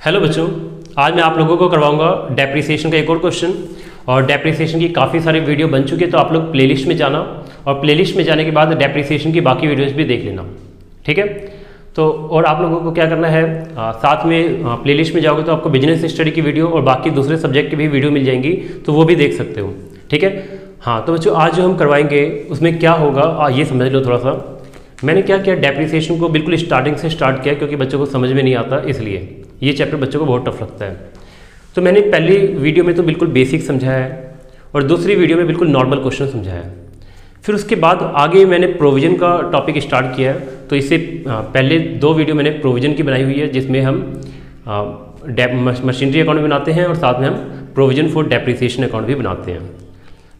Hello बच्चों, आज मैं आप लोगों को करवाऊंगा डेप्रिसिएशन का एक और क्वेश्चन। और डेप्रिसिएशन की काफ़ी सारे वीडियो बन चुके हैं, तो आप लोग प्लेलिस्ट में जाना और प्लेलिस्ट में जाने के बाद डेप्रिसिएशन की बाकी वीडियोस भी देख लेना, ठीक है। तो और आप लोगों को क्या करना है, साथ में प्लेलिस्ट में जाओगे तो आपको बिजनेस स्टडी की वीडियो और बाकी दूसरे सब्जेक्ट की भी वीडियो मिल जाएंगी, तो वो भी देख सकते हो, ठीक है। हाँ, तो बच्चों आज जो हम करवाएंगे उसमें क्या होगा ये समझ लो थोड़ा सा। मैंने क्या किया, डेप्रिसिएशन को बिल्कुल स्टार्टिंग से स्टार्ट किया क्योंकि बच्चों को समझ में नहीं आता, इसलिए ये चैप्टर बच्चों को बहुत टफ लगता है। तो मैंने पहली वीडियो में तो बिल्कुल बेसिक समझाया है और दूसरी वीडियो में बिल्कुल नॉर्मल क्वेश्चन समझाया है। फिर उसके बाद आगे मैंने प्रोविजन का टॉपिक स्टार्ट किया है। तो इससे पहले दो वीडियो मैंने प्रोविजन की बनाई हुई है, जिसमें हम मशीनरी अकाउंट बनाते हैं और साथ में हम प्रोविजन फॉर डेप्रिसिएशन अकाउंट भी बनाते हैं।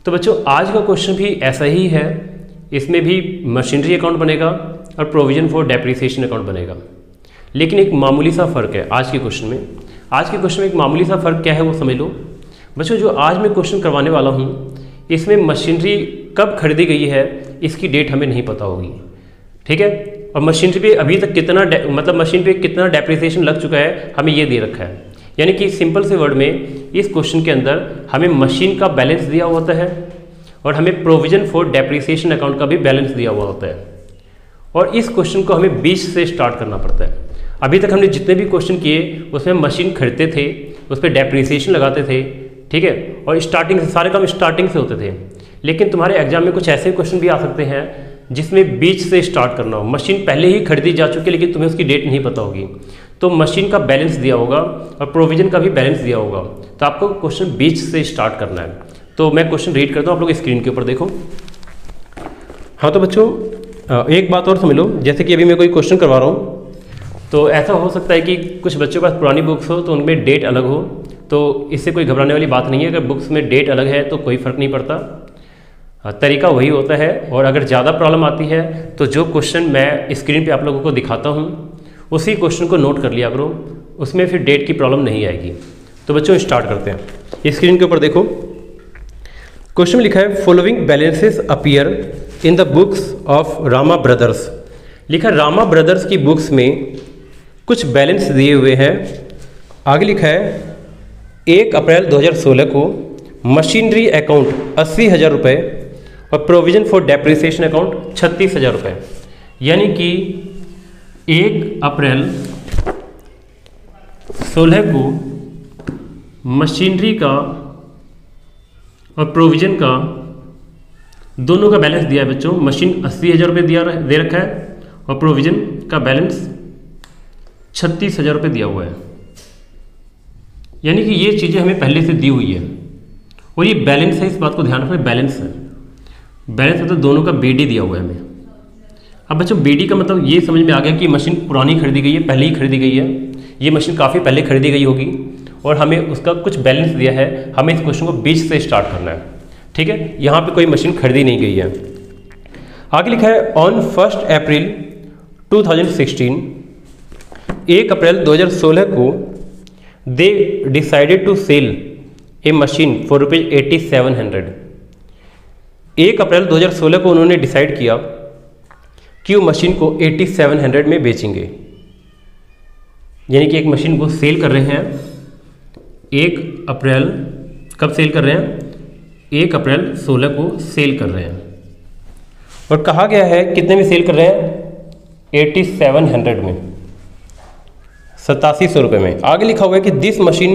तो बच्चों आज का क्वेश्चन भी ऐसा ही है, इसमें भी मशीनरी अकाउंट बनेगा और प्रोविजन फॉर डेप्रिसिएशन अकाउंट बनेगा, लेकिन एक मामूली सा फ़र्क है आज के क्वेश्चन में। आज के क्वेश्चन में एक मामूली सा फ़र्क क्या है वो समझ लो बच्चों। जो आज मैं क्वेश्चन करवाने वाला हूँ इसमें मशीनरी कब खरीदी गई है इसकी डेट हमें नहीं पता होगी, ठीक है। और मशीनरी पे अभी तक कितना मतलब मशीन पे कितना डेप्रिसिएशन लग चुका है हमें ये दे रखा है। यानी कि सिंपल से वर्ड में इस क्वेश्चन के अंदर हमें मशीन का बैलेंस दिया होता है और हमें प्रोविजन फॉर डेप्रिसिएशन अकाउंट का भी बैलेंस दिया हुआ होता है। और इस क्वेश्चन को हमें 20 से स्टार्ट करना पड़ता है। अभी तक हमने जितने भी क्वेश्चन किए उसमें मशीन खरीदते थे, उस पर डेप्रिसिएशन लगाते थे, ठीक है। और स्टार्टिंग से सारे काम स्टार्टिंग से होते थे। लेकिन तुम्हारे एग्जाम में कुछ ऐसे क्वेश्चन भी आ सकते हैं जिसमें बीच से स्टार्ट करना हो। मशीन पहले ही खरीदी जा चुकी है लेकिन तुम्हें उसकी डेट नहीं पता होगी, तो मशीन का बैलेंस दिया होगा और प्रोविजन का भी बैलेंस दिया होगा, तो आपको क्वेश्चन बीच से स्टार्ट करना है। तो मैं क्वेश्चन रीड करता हूँ, आप लोग स्क्रीन के ऊपर देखो। हाँ तो बच्चों एक बात और समझ लो, जैसे कि अभी मैं कोई क्वेश्चन करवा रहा हूँ तो ऐसा हो सकता है कि कुछ बच्चों के पास पुरानी बुक्स हो तो उनमें डेट अलग हो, तो इससे कोई घबराने वाली बात नहीं है। अगर बुक्स में डेट अलग है तो कोई फ़र्क नहीं पड़ता, तरीका वही होता है। और अगर ज़्यादा प्रॉब्लम आती है तो जो क्वेश्चन मैं स्क्रीन पे आप लोगों को दिखाता हूँ उसी क्वेश्चन को नोट कर लिया करो, उसमें फिर डेट की प्रॉब्लम नहीं आएगी। तो बच्चों स्टार्ट करते हैं। स्क्रीन के ऊपर देखो, क्वेश्चन लिखा है following balances appear in the books of Rama brothers. लिखा है रामा ब्रदर्स की बुक्स में कुछ बैलेंस दिए हुए हैं। आगे लिखा है 1 अप्रैल 2016 को मशीनरी अकाउंट 80,000 रुपये और प्रोविजन फॉर डेप्रिसिएशन अकाउंट 36,000 रुपये। यानी कि 1 अप्रैल 16 को मशीनरी का और प्रोविजन का दोनों का बैलेंस दिया है बच्चों। मशीन 80,000 रुपये दे रखा है और प्रोविजन का बैलेंस 36,000 रुपये दिया हुआ है। यानी कि ये चीज़ें हमें पहले से दी हुई है और ये बैलेंस है, इस बात को ध्यान रखना, बैलेंस है। बैलेंस मतलब दोनों का बीडी दिया हुआ है हमें। अब बच्चों बीडी का मतलब ये समझ में आ गया कि मशीन पुरानी खरीदी गई है, पहले ही खरीदी गई है, ये मशीन काफ़ी पहले खरीदी गई होगी और हमें उसका कुछ बैलेंस दिया है। हमें इस क्वेश्चन को बीच से स्टार्ट करना है, ठीक है। यहाँ पे कोई मशीन खरीदी नहीं गई है। आगे लिखा है ऑन 1 अप्रैल 2016, 1 अप्रैल 2016 को they decided to sell a machine for ₹8700। 1 अप्रैल 2016 को उन्होंने डिसाइड किया कि वो मशीन को 8700 में बेचेंगे। यानी कि एक मशीन को सेल कर रहे हैं 1 अप्रैल, कब सेल कर रहे हैं? 1 अप्रैल 16 को सेल कर रहे हैं। और कहा गया है कितने में सेल कर रहे हैं? 8700 में, 8700 रुपये में। आगे लिखा हुआ है कि this machine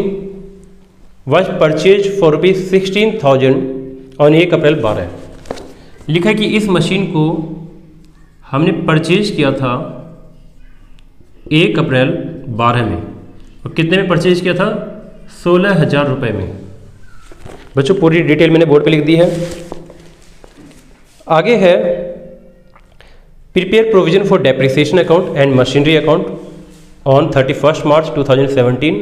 was purchase for ₹16,000 on 1 अप्रैल 12। लिखा है कि इस मशीन को हमने परचेज किया था 1 अप्रैल 12 में। और कितने में परचेज किया था? 16,000 रुपये में। बच्चों पूरी डिटेल मैंने बोर्ड पे लिख दी है। आगे है prepare provision for depreciation account and machinery account on 31 मार्च 2017।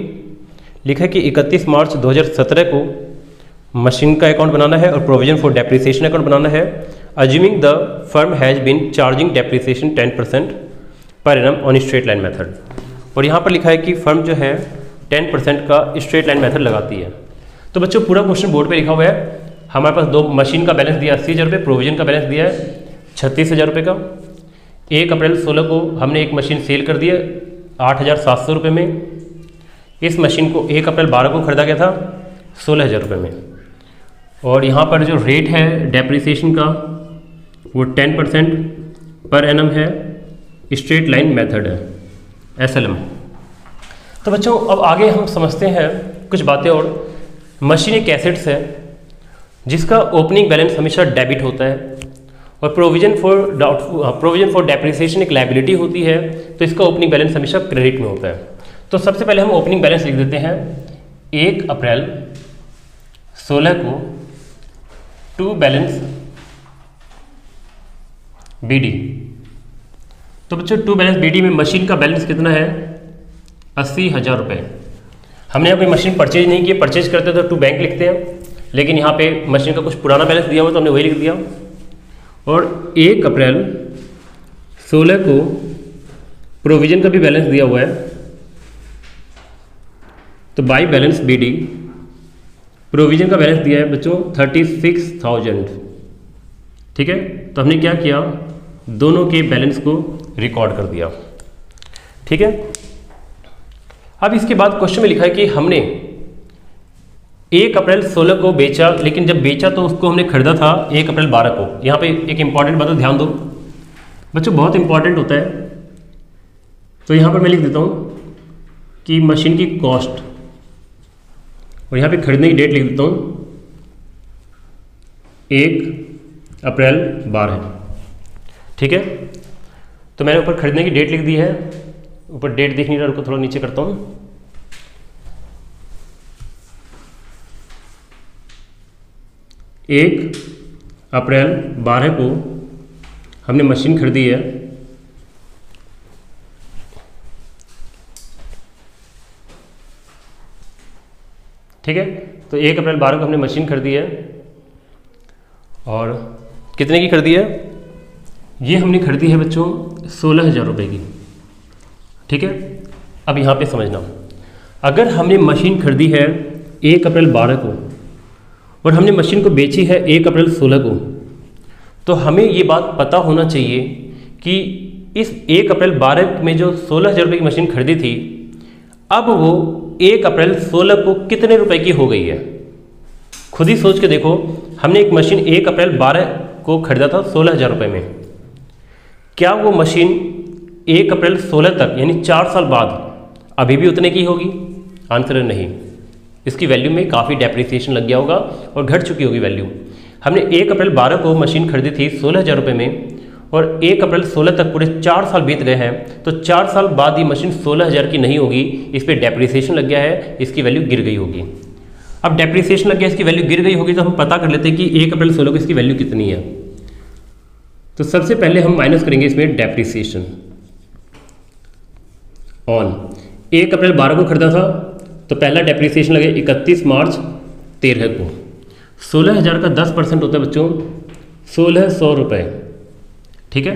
लिखा है कि 31 मार्च 2017 को मशीन का अकाउंट बनाना है और प्रोविजन फॉर डेप्रिसिएशन अकाउंट बनाना है। Assuming the firm has been charging depreciation 10% per annum on straight line method. और यहाँ पर लिखा है कि फर्म जो है 10% का स्ट्रेट लाइन मेथड लगाती है। तो बच्चों पूरा क्वेश्चन बोर्ड पे लिखा हुआ है। हमारे पास दो मशीन का बैलेंस दिया 80,000 रुपये, प्रोविजन का बैलेंस दिया है 36,000 रुपये का। 1 अप्रैल 16 को हमने एक मशीन सेल कर दी है 8,700 रुपये में। इस मशीन को 1 अप्रैल 12 को खरीदा गया था 16,000 रुपये में, और यहाँ पर जो रेट है डेप्रिसिएशन का वो 10% पर एनम है, स्ट्रेट लाइन मेथड है, SLM। तो बच्चों अब आगे हम समझते हैं कुछ बातें और। मशीन एक एसेट्स है जिसका ओपनिंग बैलेंस हमेशा डेबिट होता है, और प्रोविजन फॉर डेप्रिसिएशन एक लायबिलिटी होती है, तो इसका ओपनिंग बैलेंस हमेशा क्रेडिट में होता है। तो सबसे पहले हम ओपनिंग बैलेंस लिख देते हैं 1 अप्रैल 16 को टू बैलेंस BD। तो बच्चों टू बैलेंस BD में मशीन का बैलेंस कितना है? 80,000 रुपये। हमने यहाँ कोई मशीन परचेज नहीं की, परचेज करते तो टू बैंक लिखते हैं, लेकिन यहाँ पे मशीन का कुछ पुराना बैलेंस दिया हुआ तो हमने वही लिख दिया। और 1 अप्रैल 16 को प्रोविजन का भी बैलेंस दिया हुआ है, तो बाई बैलेंस BD प्रोविजन का बैलेंस दिया है बच्चों 36,000। ठीक है, तो हमने क्या किया, दोनों के बैलेंस को रिकॉर्ड कर दिया। ठीक है, अब इसके बाद क्वेश्चन में लिखा है कि हमने 1 अप्रैल 16 को बेचा, लेकिन जब बेचा तो उसको हमने खरीदा था 1 अप्रैल 12 को। यहाँ पे एक इंपॉर्टेंट बात ध्यान दो बच्चों, बहुत इंपॉर्टेंट होता है। तो यहाँ पर मैं लिख देता हूँ कि मशीन की कॉस्ट, और यहाँ पे खरीदने की डेट लिख देता हूँ 1 अप्रैल 12। ठीक है, तो मैंने ऊपर खरीदने की डेट लिख दी है, ऊपर डेट दिख नहीं रहा, रुको थोड़ा नीचे करता हूँ। एक अप्रैल 12 को हमने मशीन खरीदी है, ठीक है। तो 1 अप्रैल 12 को हमने मशीन खरीदी है, और कितने की खरीदी है? ये हमने खरीदी है बच्चों 16,000 रुपये की। ठीक है, अब यहाँ पे समझना, अगर हमने मशीन खरीदी है 1 अप्रैल 12 को और हमने मशीन को बेची है 1 अप्रैल 16 को, तो हमें ये बात पता होना चाहिए कि इस 1 अप्रैल 12 में जो 16,000 रुपये की मशीन खरीदी थी, अब वो 1 अप्रैल 16 को कितने रुपए की हो गई है। खुद ही सोच के देखो, हमने एक मशीन 1 अप्रैल 12 को खरीदा था 16,000 रुपये में, क्या वो मशीन 1 अप्रैल 16 तक यानी 4 साल बाद अभी भी उतने की होगी? आंसर है नहीं, इसकी वैल्यू में काफ़ी डेप्रिसिएशन लग गया होगा और घट चुकी होगी वैल्यू। हमने 1 अप्रैल 12 को मशीन खरीदी थी 16,000 रुपये में, और 1 अप्रैल 16 तक पूरे 4 साल बीत गए हैं, तो 4 साल बाद ये मशीन 16,000 की नहीं होगी, इस पर डेप्रिसिएशन लग गया है, इसकी वैल्यू गिर गई होगी। अब डेप्रिसिएशन लग गया, इसकी वैल्यू गिर गई होगी, तो हम पता कर लेते हैं कि 1 अप्रैल 16 को इसकी वैल्यू कितनी है। तो सबसे पहले हम माइनस करेंगे इसमें डेप्रिसिएशन ऑन 1 अप्रैल 12 को खरीदा था, तो पहला डेप्रिसिएशन लगे 31 मार्च 13 को। 16,000 का 10% होता है बच्चों 1,600 रुपये। ठीक है,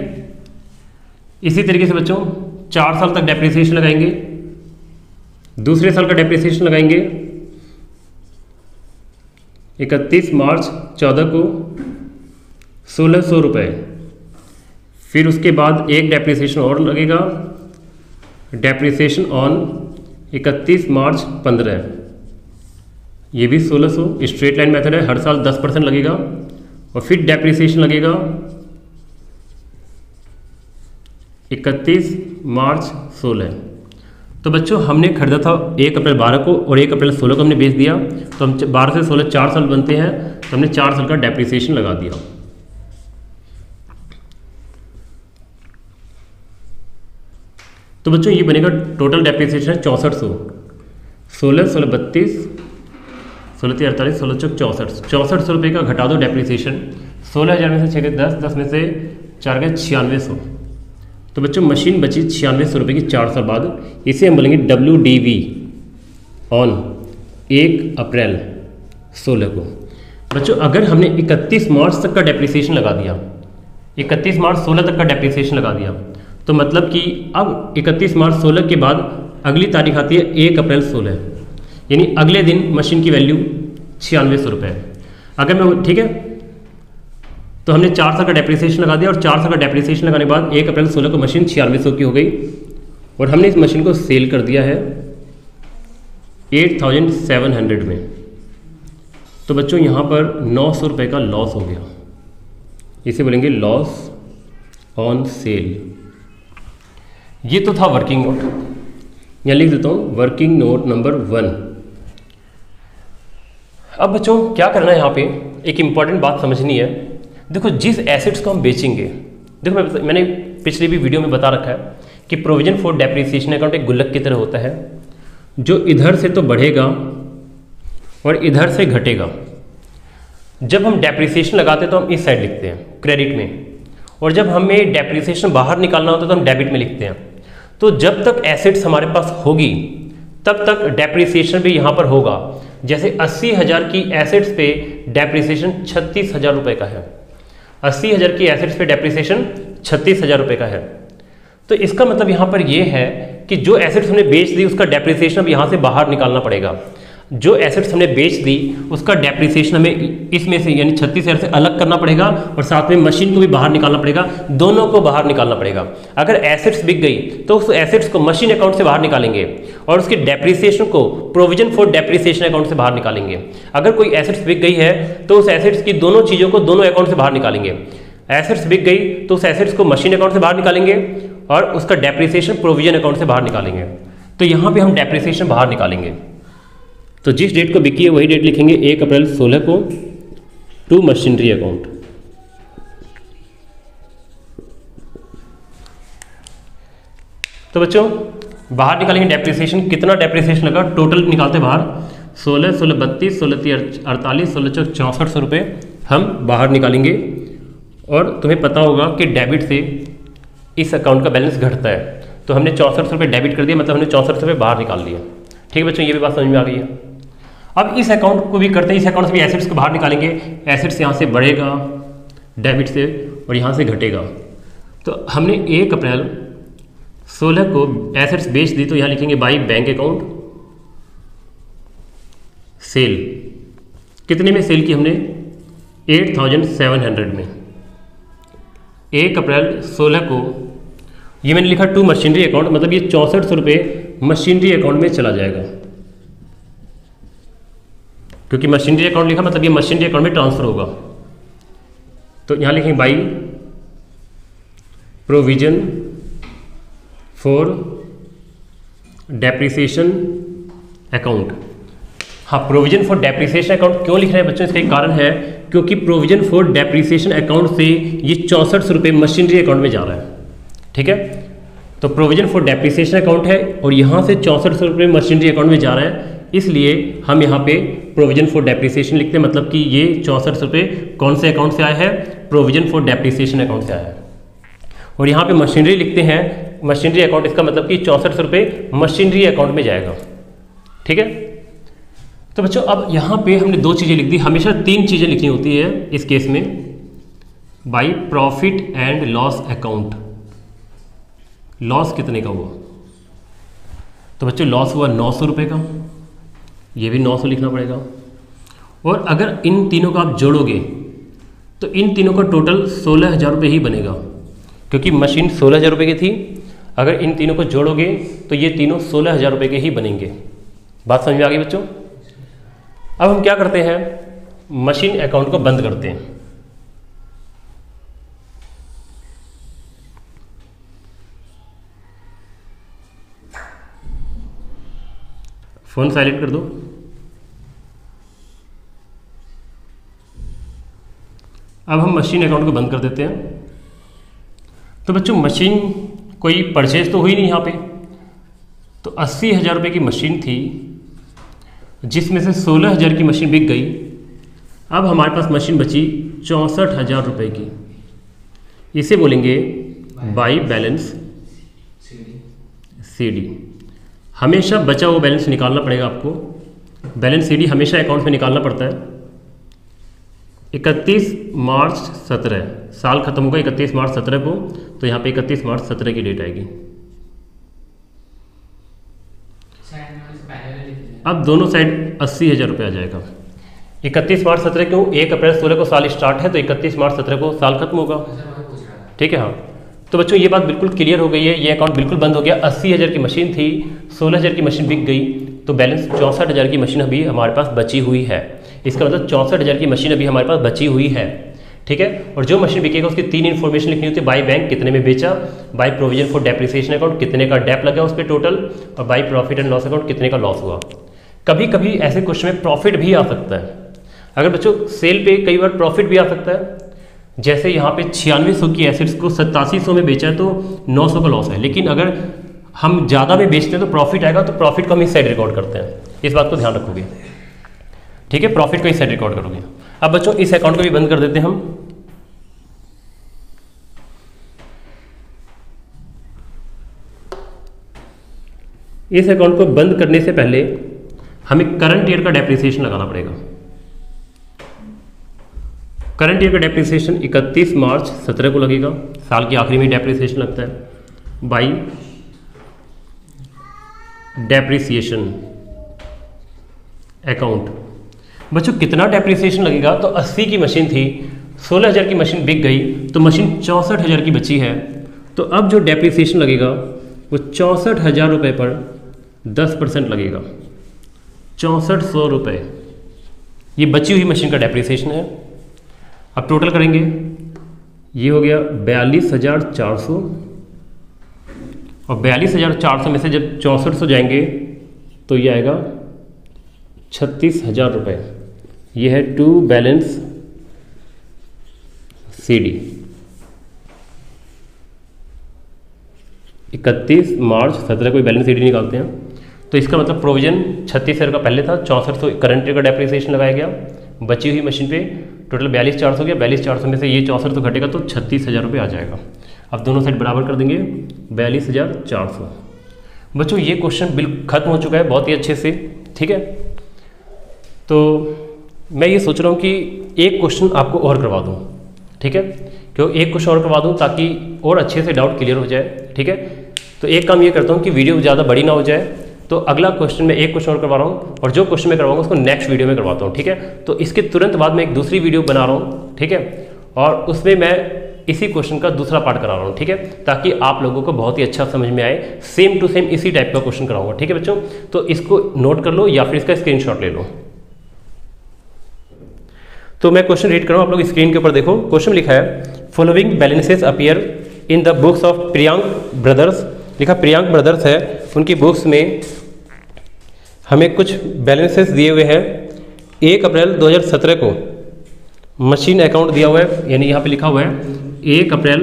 इसी तरीके से बच्चों 4 साल तक डेप्रिसिएशन लगाएंगे, दूसरे साल का डेप्रिसिएशन लगाएंगे 31 मार्च 14 को 1,600 रुपये। फिर उसके बाद एक डेप्रिसिएशन और लगेगा, डेप्रिसिएशन ऑन 31 मार्च 15, ये भी 1,600। स्ट्रेट लाइन मेथड है, हर साल 10% लगेगा। और फिर डेप्रिसिएशन लगेगा 31 मार्च 16। तो बच्चों हमने खरीदा था 1 अप्रैल 12 को और 1 अप्रैल 16 को हमने बेच दिया, तो हम 12 से 16 4 साल बनते हैं, तो हमने 4 साल का डेप्रिसिएशन लगा दिया। तो बच्चों ये बनेगा टोटल डेप्रिसिएशन है 6400। 16, 16, 32, 16, 48, 16, 64, 6400 रुपये का घटा दो डेप्रिसिएशन। 16,000 में से 6 गए 10, 10 में से 4 गए 9600। तो बच्चों मशीन बची 9600 रुपये की 4 साल बाद। इसे हम बोलेंगे WDV ऑन 1 अप्रैल 16 को। बच्चों अगर हमने 31 मार्च तक का डेप्रिसिएशन लगा दिया, 31 मार्च 16 तक का डेप्रिसिएशन लगा दिया, तो मतलब कि अब 31 मार्च 16 के बाद अगली तारीख आती है 1 अप्रैल 16, यानी अगले दिन मशीन की वैल्यू 9600 रुपये। अगर मैं ठीक है, तो हमने 4 साल का डेप्रिसिएशन लगा दिया, और 4 साल का डेप्रिसिएशन लगाने के बाद 1 अप्रैल 16 को मशीन 9600 की हो गई, और हमने इस मशीन को सेल कर दिया है 8700 में, तो बच्चों यहाँ पर 900 रुपये का लॉस हो गया, इसे बोलेंगे लॉस ऑन सेल। ये तो था वर्किंग नोट, यहाँ लिख देता हूँ वर्किंग नोट नंबर 1। अब बच्चों क्या करना है, यहाँ पे एक इम्पॉर्टेंट बात समझनी है। देखो जिस एसेट्स को हम बेचेंगे, देखो मैंने पिछली भी वीडियो में बता रखा है कि प्रोविजन फॉर डेप्रिसिएशन अकाउंट एक गुल्लक की तरह होता है, जो इधर से तो बढ़ेगा और इधर से घटेगा। जब हम डेप्रिसिएशन लगाते हैं तो हम इस साइड लिखते हैं क्रेडिट में, और जब हमें डेप्रिसिएशन बाहर निकालना होता है तो हम डेबिट में लिखते हैं। तो जब तक एसेट्स हमारे पास होगी तब तक डेप्रिसिएशन भी यहाँ पर होगा। जैसे 80,000 की एसेट्स पे डेप्रिसिएशन 36,000 रुपये का है, 80,000 की एसेट्स पे डेप्रिसिएशन 36,000 रुपये का है। तो इसका मतलब यहाँ पर ये है कि जो एसेट्स हमने बेच दी उसका डेप्रिसिएशन अब यहाँ से बाहर निकालना पड़ेगा। जो एसेट्स हमने बेच दी उसका डेप्रिसिएशन हमें इसमें से यानी 36,000 से अलग करना पड़ेगा, और साथ में मशीन को भी बाहर निकालना पड़ेगा, दोनों को बाहर निकालना पड़ेगा। अगर एसेट्स बिक गई तो उस एसेट्स को मशीन अकाउंट से बाहर निकालेंगे और उसके डेप्रिसिएशन को प्रोविजन फॉर डेप्रिसिएशन अकाउंट से बाहर निकालेंगे। अगर कोई एसेट्स बिक गई है तो उस एसेट्स की दोनों चीज़ों को दोनों अकाउंट से बाहर निकालेंगे। एसेट्स बिक गई तो उस एसेट्स को मशीन अकाउंट से बाहर निकालेंगे और उसका डेप्रिसिएशन प्रोविजन अकाउंट से बाहर निकालेंगे। तो यहाँ पे हम डेप्रिसिएशन बाहर निकालेंगे। तो जिस डेट को बिकी है वही डेट लिखेंगे 1 अप्रैल 16 को टू मशीनरी अकाउंट। तो बच्चों बाहर निकालेंगे डेप्रिसिएशन, कितना डेप्रिसिएशन लगा टोटल निकालते बाहर 16, 16, 32, 16, 48, 16, 6400 रुपये हम बाहर निकालेंगे। और तुम्हें पता होगा कि डेबिट से इस अकाउंट का बैलेंस घटता है, तो हमने 6400 रुपये डेबिट कर दिया, मतलब हमने 6400 रुपये बाहर निकाल लिया। ठीक है बच्चों, ये भी बात समझ में आ गई है। अब इस अकाउंट को भी करते हैं, इस अकाउंट से भी एसेट्स को बाहर निकालेंगे। एसेट्स यहाँ से बढ़ेगा डेबिट से और यहाँ से घटेगा। तो हमने 1 अप्रैल 16 को एसेट्स बेच दी, तो यहाँ लिखेंगे बाई बैंक अकाउंट सेल। कितने में सेल की हमने 8700 में। 1 अप्रैल 16 को ये मैंने लिखा टू मशीनरी अकाउंट, मतलब ये 6400 रुपये मशीनरी अकाउंट में चला जाएगा, क्योंकि मशीनरी अकाउंट लिखा मतलब ये मशीनरी अकाउंट में ट्रांसफर होगा। तो यहाँ लिखेंगे by provision for depreciation account. हाँ, प्रोविजन फॉर डेप्रिसिएशन अकाउंट क्यों लिख रहे हैं बच्चों, इसका एक कारण है, क्योंकि प्रोविजन फॉर डेप्रिसिएशन अकाउंट से ये 6400 रुपये मशीनरी अकाउंट में जा रहा है। ठीक है, तो प्रोविजन फॉर डेप्रिसिएशन अकाउंट है और यहाँ से 6400 रुपये मशीनरी अकाउंट में जा रहा है, इसलिए हम यहाँ पे प्रोविजन फॉर डेप्रिसिएशन लिखते हैं। मतलब कि ये 6400 रुपये कौन से अकाउंट से आया है, प्रोविजन फॉर डेप्रिसिएशन अकाउंट से आया है। और यहाँ पे मशीनरी लिखते हैं, मशीनरी अकाउंट, इसका मतलब कि 6400 रुपये मशीनरी अकाउंट में जाएगा। ठीक है, तो बच्चों अब यहाँ पे हमने 2 चीज़ें लिख दी, हमेशा 3 चीज़ें लिखनी होती है इस केस में। By profit and loss account, loss कितने का हुआ, तो बच्चों लॉस हुआ 900 रुपये का, ये भी 900 लिखना पड़ेगा। और अगर इन तीनों को आप जोड़ोगे तो इन तीनों का टोटल 16,000 रुपये ही बनेगा, क्योंकि मशीन 16,000 रुपये की थी। अगर इन तीनों को जोड़ोगे तो ये तीनों 16,000 रुपये के ही बनेंगे। बात समझ में आ गई बच्चों। अब हम क्या करते हैं, मशीन अकाउंट को बंद करते हैं। फोन साइलेंट कर दो। अब हम मशीन अकाउंट को बंद कर देते हैं। तो बच्चों मशीन कोई परचेज तो हुई नहीं यहाँ पे, तो 80,000 रुपये की मशीन थी, जिसमें से 16,000 की मशीन बिक गई। अब हमारे पास मशीन बची 64,000 रुपये की, इसे बोलेंगे बाई बैलेंस सीडी। हमेशा बचा हुआ बैलेंस निकालना पड़ेगा आपको, बैलेंस सीडी हमेशा अकाउंट में निकालना पड़ता है। 31 मार्च 17 साल खत्म होगा 31 मार्च 17 को, तो यहाँ पे 31 मार्च 17 की डेट आएगी। अब दोनों साइड 80,000 रुपये आ जाएगा। 31 मार्च 17 क्यों, 1 अप्रैल 16 को साल स्टार्ट है, तो 31 मार्च 17 को साल खत्म होगा। ठीक है, हाँ। तो बच्चों ये बात बिल्कुल क्लियर हो गई है, ये अकाउंट बिल्कुल बंद हो गया। 80,000 की मशीन थी, 16,000 की मशीन बिक गई, तो बैलेंस 64,000 की मशीन अभी हमारे पास बची हुई है। इसका मतलब 64,000 की मशीन अभी हमारे पास बची हुई है, ठीक है। और जो मशीन बिकेगा उसकी 3 इन्फॉर्मेशन लिखनी होती है, बाई बैंक कितने में बेचा, by provision for depreciation account कितने का डेप लगा उस पर टोटल, और by profit and loss account कितने का लॉस हुआ। कभी कभी ऐसे क्वेश्चन में प्रॉफिट भी आ सकता है। अगर बच्चों सेल पे कई बार प्रॉफिट भी आ सकता है, जैसे यहाँ पे 9600 की एसेट्स को 8700 में बेचा है तो 900 का लॉस है, लेकिन अगर हम ज़्यादा में बेचते हैं तो प्रॉफिट आएगा, तो प्रॉफिट को हम इस साइड रिकॉर्ड करते हैं। इस बात को ध्यान रखोगे, ठीक है, प्रॉफिट को इस साइड रिकॉर्ड करोगे। अब बच्चों इस अकाउंट को भी बंद कर देते हैं हम। इस अकाउंट को बंद करने से पहले हमें करंट ईयर का डेप्रिसिएशन लगाना पड़ेगा। करंट ईयर का डेप्रिसिएशन 31 मार्च 17 को लगेगा, साल की आखिरी में डेप्रिसिएशन लगता है, बाई डेप्रिसिएशन अकाउंट। बच्चों कितना डेप्रिसिएशन लगेगा, तो 80 की मशीन थी, 16,000 की मशीन बिक गई तो मशीन 64,000 की बची है, तो अब जो डेप्रिसिएशन लगेगा वो 64,000 रुपये पर 10% लगेगा, 6400 रुपये। ये बची हुई मशीन का डेप्रिसिएशन है। अब टोटल करेंगे, ये हो गया 42,400, और 42,400 में से जब 6400 जाएंगे तो ये आएगा 36,000 रुपये। ये है टू बैलेंस CD। 31 मार्च 17 को बैलेंस CD निकालते हैं, तो इसका मतलब प्रोविजन 36,000 का पहले था, 6400 करंट ईयर का डेप्रिसिएशन लगाया गया, बची हुई मशीन पे टोटल 42,400 गया, 42,400 में से ये 6400 घटेगा तो 36,000 रुपये आ जाएगा। अब दोनों साइड बराबर कर देंगे, 42,400। बच्चों ये क्वेश्चन बिल्कुल खत्म हो चुका है बहुत ही अच्छे से, ठीक है। तो मैं ये सोच रहा हूँ कि एक क्वेश्चन आपको और करवा दूँ, ठीक है, क्यों एक क्वेश्चन और करवा दूँ ताकि और अच्छे से डाउट क्लियर हो जाए, ठीक है। तो एक काम ये करता हूँ कि वीडियो ज़्यादा बड़ी ना हो जाए, तो अगला क्वेश्चन मैं एक क्वेश्चन और करवा रहा हूँ, और जो क्वेश्चन मैं करवाऊंगा उसको नेक्स्ट वीडियो में करवाता हूँ, ठीक है। तो इसके तुरंत बाद मैं एक दूसरी वीडियो बना रहा हूँ, ठीक है, और उसमें मैं इसी क्वेश्चन का दूसरा पार्ट करा रहा हूँ, ठीक है, ताकि आप लोगों को बहुत ही अच्छा समझ में आए। सेम टू सेम इसी टाइप का क्वेश्चन कराऊंगा, ठीक है बच्चों। तो इसको नोट कर लो या फिर इसका स्क्रीनशॉट ले लो। तो मैं क्वेश्चन रीड कर रहा हूँ, आप लोग स्क्रीन के ऊपर देखो। क्वेश्चन लिखा है, following balances appear in the books of Priyank brothers. लिखा प्रियांक ब्रदर्स है, उनकी बुक्स में हमें कुछ बैलेंसेस दिए हुए हैं। 1 अप्रैल 2017 को मशीन अकाउंट दिया हुआ है, यानी यहाँ पे लिखा हुआ है 1 अप्रैल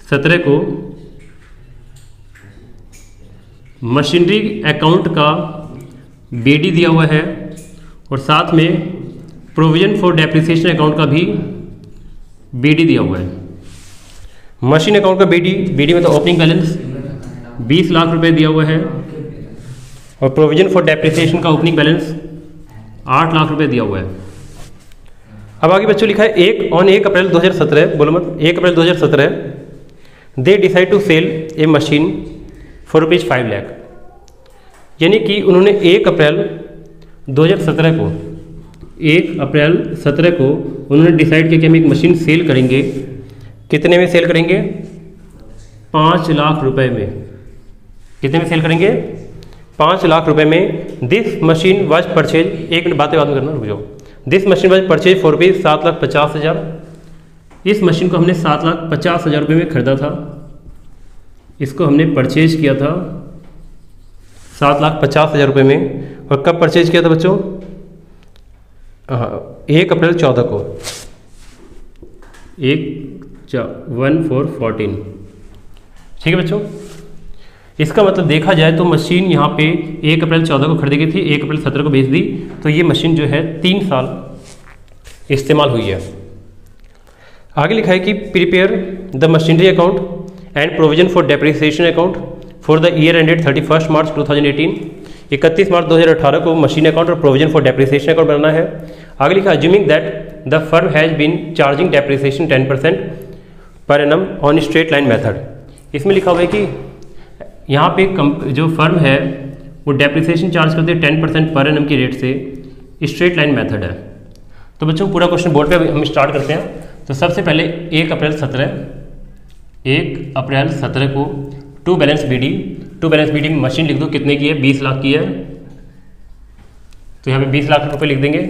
17 को मशीनरी अकाउंट का BD दिया हुआ है, और साथ में प्रोविजन फॉर डेप्रिसिएशन अकाउंट का भी BD दिया हुआ है। मशीन अकाउंट का BD मतलब ओपनिंग बैलेंस 20 लाख रुपए दिया हुआ है, और प्रोविजन फॉर डेप्रिसिएशन का ओपनिंग बैलेंस 8 लाख रुपए दिया हुआ है। अब आगे बच्चों लिखा है 1 अप्रैल 2017, बोलो मत, 1 April 2017 they decide to sell a machine for rupees 5 lakh. यानी कि उन्होंने 1 अप्रैल 2017 को 1 अप्रैल 17 को उन्होंने डिसाइड किया कि हम एक मशीन सेल करेंगे। कितने में सेल करेंगे? 5 लाख रुपए में। कितने में सेल करेंगे? 5 लाख रुपए में। दिस मशीन वाज परचेज, एक मिनट बातें करना, रुक जाओ। This machine was purchase for rupees 7,50,000। इस मशीन को हमने 7,50,000 रुपये में खरीदा था। इसको हमने परचेज किया था 7,50,000 रुपये में। और कब परचेज किया था बच्चों? 1 अप्रैल 14 को, 1/4/14। ठीक है बच्चों, इसका मतलब देखा जाए तो मशीन यहाँ पे 1 अप्रैल 14 को खरीदी गई थी, 1 अप्रैल 17 को बेच दी, तो ये मशीन जो है 3 साल इस्तेमाल हुई है। आगे लिखा है कि prepare the machinery account and provision for depreciation account for the year ended 31 मार्च 2018। 31 मार्च 2018 को मशीन अकाउंट और प्रोविजन फॉर डेप्रिसिएशन अकाउंट बनाना है। आगे लिखा assuming that the firm has been charging depreciation 10% per annum on straight line method. इसमें लिखा हुआ है कि यहाँ पे जो फर्म है वो डेप्रिसिएशन चार्ज करते हैं 10% पर एनम की रेट से, स्ट्रेट लाइन मेथड है। तो बच्चों पूरा क्वेश्चन बोर्ड पे हम स्टार्ट करते हैं। तो सबसे पहले 1 अप्रैल 17 को टू बैलेंस बी डी में मशीन लिख दो, कितने की है? 20 लाख की है। तो यहाँ पे 20 लाख रुपए लिख देंगे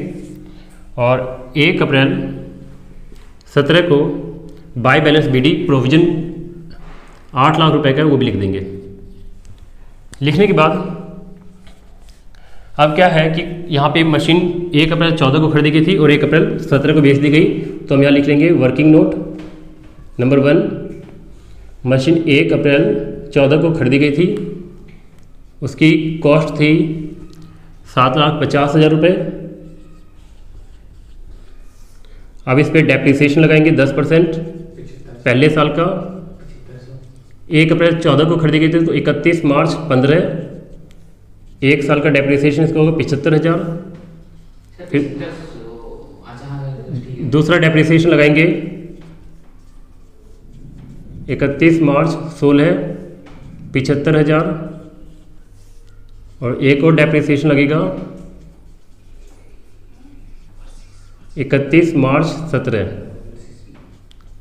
और 1 अप्रैल 17 को by balance BD provision 8 lakh रुपए का है, वो भी लिख देंगे। लिखने के बाद अब क्या है कि यहाँ पे मशीन 1 अप्रैल 14 को खरीदी गई थी और 1 अप्रैल 17 को बेच दी गई, तो हम यहाँ लिख लेंगे वर्किंग नोट नंबर 1, मशीन 1 अप्रैल 14 को खरीदी गई थी, उसकी कॉस्ट थी 7,50,000 रुपये। अब इस पर डेप्रिसिएशन लगाएंगे 10% पहले साल का। 1 अप्रैल 14 को खरीदी गई थी तो 31 मार्च 15, 1 साल का डेप्रिसिएशन इसका होगा 75,000। फिर दूसरा डेप्रिसिएशन लगाएंगे 31 मार्च 16, 75,000 और एक और डेप्रिसिएशन लगेगा 31 मार्च 17,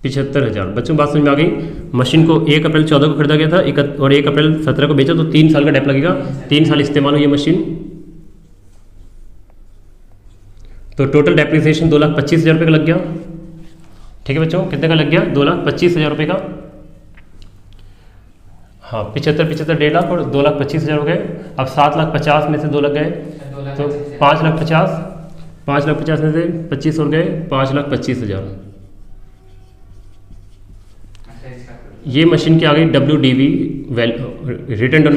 75,000। बच्चों बात समझ में आ गई। मशीन को 1 अप्रैल 14 को खरीदा गया था और 1 अप्रैल 17 को बेचा, तो 3 साल का डेप लगेगा, 3 साल इस्तेमाल हुई है मशीन। तो टोटल डेप्रिसिएशन 2,25,000 रुपये का लग गया। ठीक है बच्चों, कितने का लग गया? 2,25,000 रुपये का। हाँ 75 1.5 लाख और 2,25,000 हो गए। अब 7,50,000 में से 2 लग गए तो 5,50,000, 5,50,000 में से 25 और गए 5,25,000। ये मशीन की आ गई WDV return on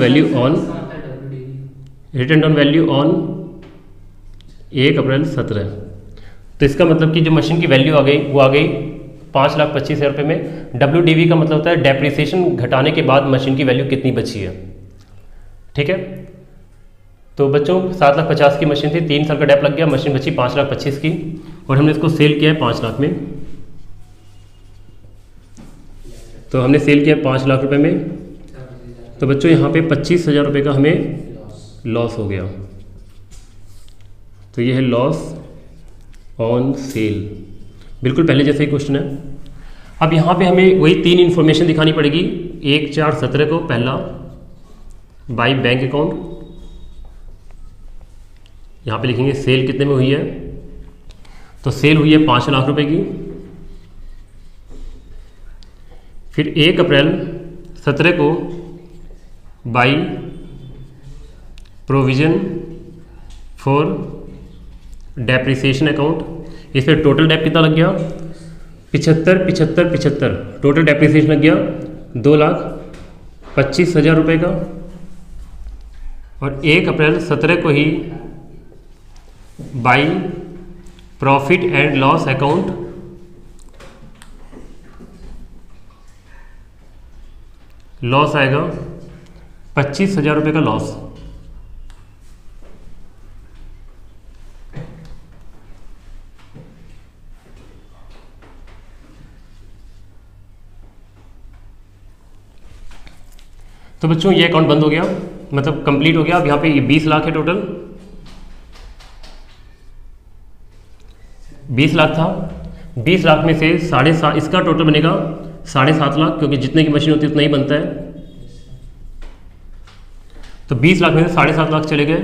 value on 1 अप्रैल 17। तो इसका मतलब कि जो मशीन की वैल्यू आ गई वो आ गई 5,25,000 रुपये में। WDV का मतलब होता है डेप्रिसिएशन घटाने के बाद मशीन की वैल्यू कितनी बची है। ठीक है, तो बच्चों 7,50,000 की मशीन थी, 3 साल का डेप लग गया, मशीन बची 5,25,000 की और हमने इसको सेल किया है 5 लाख में। तो हमने सेल किया 5 लाख रुपए में। तो बच्चों यहाँ पे 25,000 रुपये का हमें लॉस हो गया। तो ये है लॉस ऑन सेल, बिल्कुल पहले जैसे ही क्वेश्चन है। अब यहाँ पे हमें वही 3 इन्फॉर्मेशन दिखानी पड़ेगी। 1/4/17 को पहला बाई बैंक अकाउंट, यहाँ पे लिखेंगे सेल कितने में हुई है, तो सेल हुई है 5 लाख रुपए की। फिर 1 अप्रैल 17 को by provision for depreciation account, इस पर टोटल डेप कितना लग गया 75 टोटल डेप्रिसिएशन लग गया 2,25,000 रुपये का। और 1 अप्रैल 17 को ही by profit and loss account loss आएगा 25,000 रुपये का लॉस। तो बच्चों ये अकाउंट बंद हो गया, मतलब कंप्लीट हो गया। अब यहाँ पे ये 20 लाख है टोटल, 20 लाख था। 20 लाख में से 7.5 इसका टोटल बनेगा 7.5 लाख, क्योंकि जितने की मशीन होती है उतना ही बनता है। तो 20 लाख में से 7.5 लाख चले गए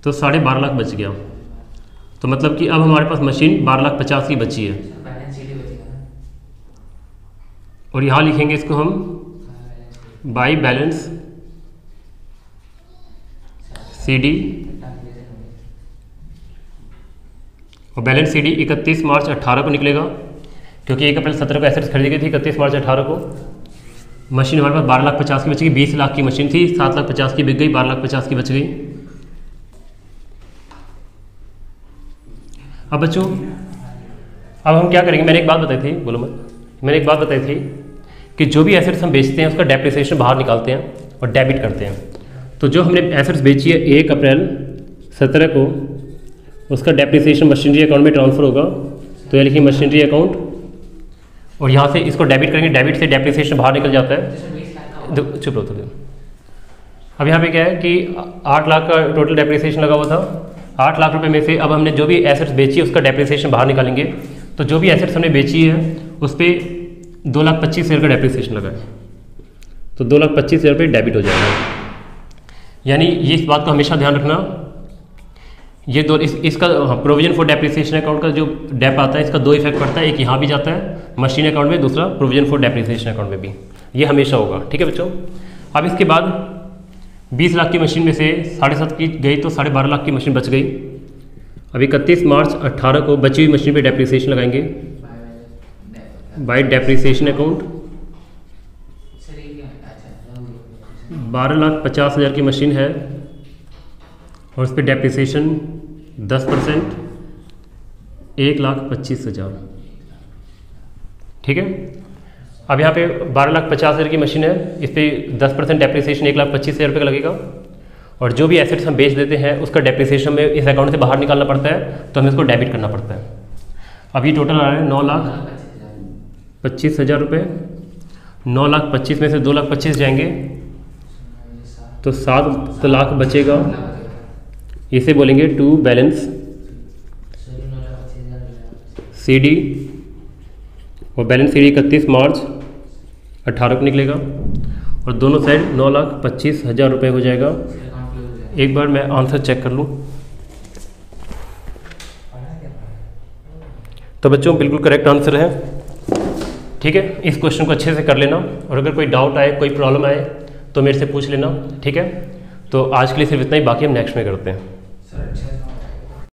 तो 12.5 लाख बच गया। तो मतलब कि अब हमारे पास मशीन 12,50,000 की बची है। और यहाँ लिखेंगे इसको हम बाई बैलेंस CD, और बैलेंस CD 31 मार्च 18 को निकलेगा, क्योंकि 1 अप्रैल 17 को एसेट्स खरीदी गई थी। 31 मार्च 18 को मशीन हमारे पास 12,50,000 की बच गई। 20 लाख की मशीन थी, 7,50,000 की बिक गई, 12,50,000 की बच गई। अब बच्चों अब हम क्या करेंगे, मैंने एक बात बताई थी, बोलो मत, मैंने एक बात बताई थी कि जो भी एसेट्स हम बेचते हैं उसका डेप्रिसिएशन बाहर निकालते हैं और डेबिट करते हैं। तो जो हमने एसेट्स बेची है 1 अप्रैल 17 को, उसका डेप्रिसिएशन मशीनरी अकाउंट में ट्रांसफर होगा। तो ये लिखिए मशीनरी अकाउंट, और यहाँ से इसको डेबिट करेंगे, डेबिट से डेप्रिसिएशन बाहर निकल जाता है। चुप रहो थोड़ी। अब यहाँ पे क्या है कि 8 लाख का टोटल डेप्रिसिएशन लगा हुआ था। 8 लाख रुपए में से अब हमने जो भी एसेट्स बेची है उसका डेप्रिसिएशन बाहर निकालेंगे। तो जो भी एसेट्स हमने बेची है उस पर 2,25,000 का डेप्रिसिएशन लगा है, तो 2,25,000 रुपये डेबिट हो जाएगा। यानी ये इस बात का हमेशा ध्यान रखना ये दो इसका प्रोविजन फॉर डेप्रिसिएशन अकाउंट का जो डेप आता है, इसका दो इफेक्ट पड़ता है, एक यहाँ भी जाता है मशीन अकाउंट में, दूसरा प्रोविजन फॉर डेप्रिसिएशन अकाउंट में भी, ये हमेशा होगा। ठीक है बच्चों। अब इसके बाद 20 लाख की मशीन में से 7.5 की गई तो 12.5 लाख की मशीन बच गई। अब 31 मार्च 18 को बची हुई मशीन पे डेप्रिसिएशन लगाएंगे बाय डेप्रिसिएशन अकाउंट। 12,50,000 की मशीन है और उस पर डेप्रिसिएशन 10%, 1,25,000। ठीक है। अब यहाँ पे 12,50,000 की मशीन है, इस पर 10% डेप्रिसिएशन 1,25,000 रुपये का लगेगा, और जो भी एसेट्स हम बेच देते हैं उसका डेप्रिसिएशन में इस अकाउंट से बाहर निकालना पड़ता है, तो हमें इसको डेबिट करना पड़ता है। अब ये टोटल आ रहा है 9,25,000 रुपये। 9,25,000 में से 2,25,000 जाएंगे तो 7 लाख बचेगा, इसे बोलेंगे टू बैलेंस CD, और बैलेंस CD 31 मार्च 18 को निकलेगा, और दोनों साइड 9,25,000 रुपये हो जाएगा। एक बार मैं आंसर चेक कर लूँ। तो बच्चों बिल्कुल करेक्ट आंसर है। ठीक है, इस क्वेश्चन को अच्छे से कर लेना, और अगर कोई डाउट आए, कोई प्रॉब्लम आए तो मेरे से पूछ लेना। ठीक है, तो आज के लिए सिर्फ इतना ही, बाकी हम नेक्स्ट में करते हैं।